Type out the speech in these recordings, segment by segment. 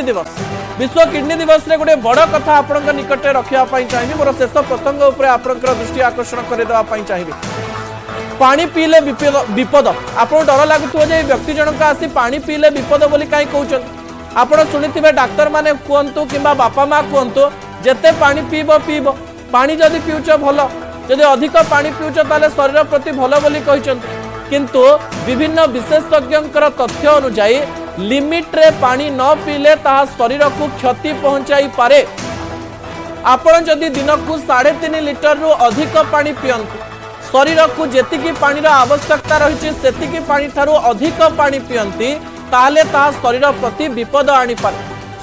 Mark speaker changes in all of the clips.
Speaker 1: दिवस विश्व किडनी दिवस रे गोटे बड़ कथा आपण निकट रखापी चाहिए मोर शेष प्रसंग उपर आपंकर दृष्टि आकर्षण करदेवाई चाहिए पानी पीले विपद आपको डर लगुव व्यक्ति जनक आसी पानी पीले विपद बोली कहीं कहते आपड़ शुणी डाक्तर माने कहतु कि बापा माँ कहतु जिते पानी पीब पीब पानी जदि पीउच भल जदि अधिक पानी पीउच ताले शरीर प्रति भल बोली कहते किंतु विभिन्न विशेषज्ञ तथ्य अनुजाई लिमिट रे पानी न पीले ताहा शरीर को क्षति पहुंचाई पारे आपण जदि दिन को 3.5 लिटर रु अधिक पानी पियंतु शरीर को जेतिकी पानी आवश्यकता रही सेतिकी पानी ठारू अधिक पानी पियंती ताले ताहा शरीर प्रति विपद आनी पारे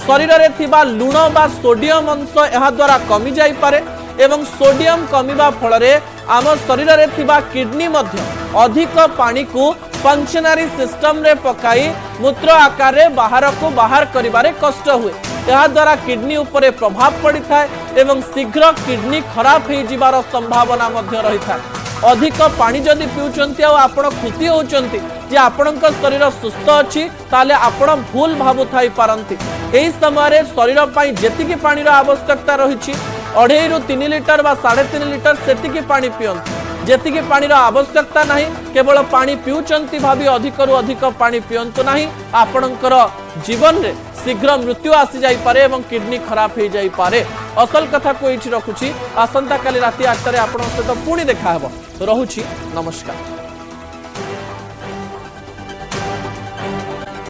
Speaker 1: शरीर रे थिबा लुण बा सोडियम अंश एहा द्वारा कमी जाई पारे एवं सोडियम कमिबा फल रे आम शरीर रे थिबा किडनी मध्य अधिक पानी को फंक्शनरी सिस्टम रे पकाई मूत्र आकार रे बाहर करिबारे कष्ट हुए यह द्वारा किडनी उपरे प्रभाव पड़ी था एवं शीघ्र किडनी खराब हो जिबार संभावना मध्य रही था अधिक पानी जदि पिउचंती आ आपण खुशी होचंती जे आपणक शरीर सुस्थ अछि ताले आपण भूल भाबु थाई पारंती एही समय रे शरीर पई जेतिकी पानी रो आवश्यकता रही 2.5 रु 3 लिटर बा 3.5 लिटर सेतिकी पानी पियंती जेतिकी पानी रो आवश्यकता नहीं केवल पानी पिउचंती भाबी अधिक रु अधिक पानी पियंतु नहीं आपणकर जीवन रे शीघ्र मृत्यु आसी जाई पारे एवं किडनी खराब हो जाई पारे असल कथा को ये रखुची आसंता काली राति 8 आपन सहित पुणी देखा रहुची नमस्कार।